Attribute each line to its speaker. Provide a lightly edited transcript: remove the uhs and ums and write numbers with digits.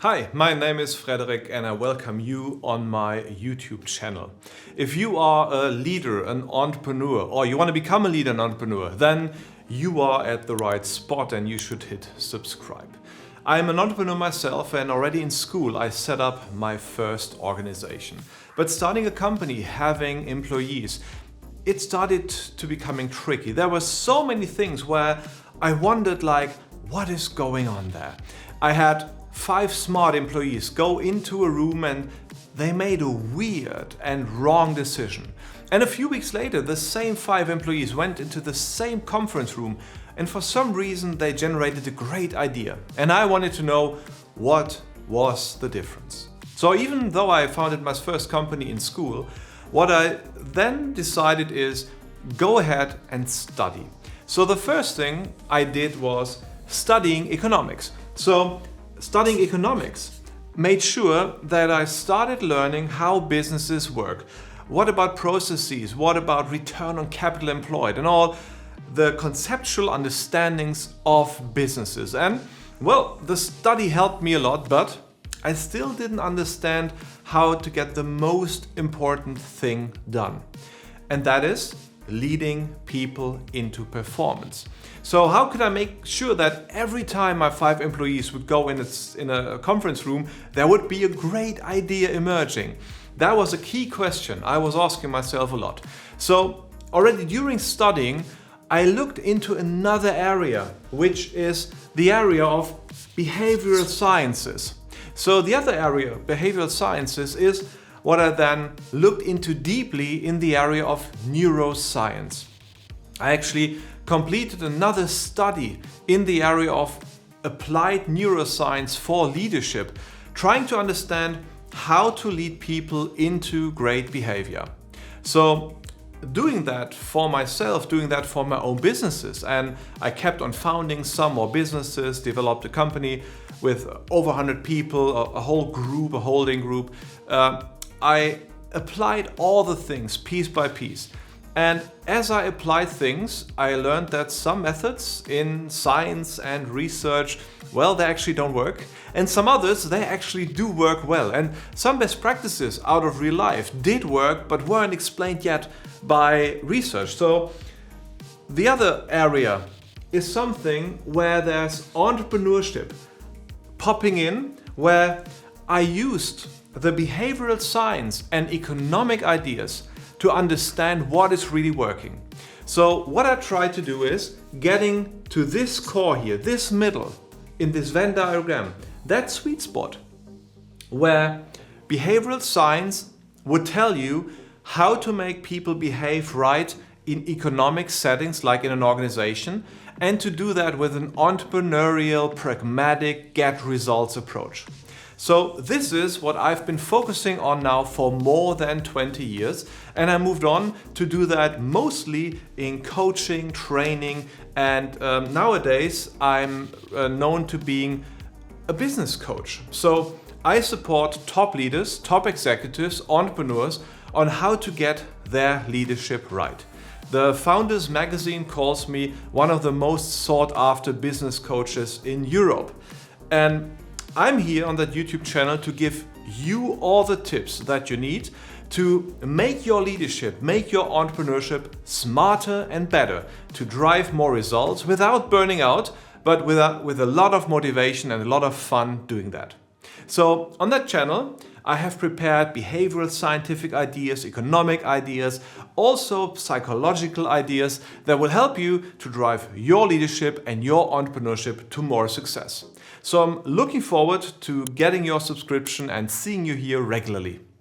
Speaker 1: Hi, my name is Frederik and I welcome you on my YouTube channel. If you are a leader, an entrepreneur, or you want to become a leader and entrepreneur, then you are at the right spot and you should hit subscribe. I'm an entrepreneur myself and already in school I set up my first organization. But starting a company, having employees, it started to becoming tricky. There were so many things where I wondered what is going on there? I had 5 smart employees go into a room and they made a weird and wrong decision. And a few weeks later, the same 5 employees went into the same conference room and for some reason they generated a great idea. And I wanted to know what was the difference. So even though I founded my first company in school, what I then decided is go ahead and study. So the first thing I did was studying economics. So studying economics made sure that I started learning how businesses work. What about processes? What about return on capital employed and all the conceptual understandings of businesses? And well, the study helped me a lot, but I still didn't understand how to get the most important thing done. And that is leading people into performance. So how could I make sure that every time my 5 employees would go in a conference room, there would be a great idea emerging? That was a key question I was asking myself a lot. So already during studying, I looked into another area, which is the area of behavioral sciences. So the other area, behavioral sciences, is what I then looked into deeply in the area of neuroscience. I actually completed another study in the area of applied neuroscience for leadership, trying to understand how to lead people into great behavior. So doing that for myself, doing that for my own businesses, and I kept on founding some more businesses, developed a company with over 100 people, a whole group, a holding group. I applied all the things piece by piece. And as I applied things, I learned that some methods in science and research, well, they actually don't work. And some others, they actually do work well. And some best practices out of real life did work, but weren't explained yet by research. So the other area is something where there's entrepreneurship popping in, where I used the behavioral science and economic ideas to understand what is really working. So what I try to do is getting to this core here, this middle, in this Venn diagram, that sweet spot where behavioral science would tell you how to make people behave right in economic settings like in an organization, and to do that with an entrepreneurial, pragmatic, get results approach. So this is what I've been focusing on now for more than 20 years, and I moved on to do that mostly in coaching, training, and nowadays I'm known to being a business coach. So I support top leaders, top executives, entrepreneurs on how to get their leadership right. The Founders magazine calls me one of the most sought after business coaches in Europe. And I'm here on that YouTube channel to give you all the tips that you need to make your leadership, make your entrepreneurship smarter and better, to drive more results without burning out, but with a lot of motivation and a lot of fun doing that. So on that channel, I have prepared behavioral scientific ideas, economic ideas, also psychological ideas that will help you to drive your leadership and your entrepreneurship to more success. So I'm looking forward to getting your subscription and seeing you here regularly.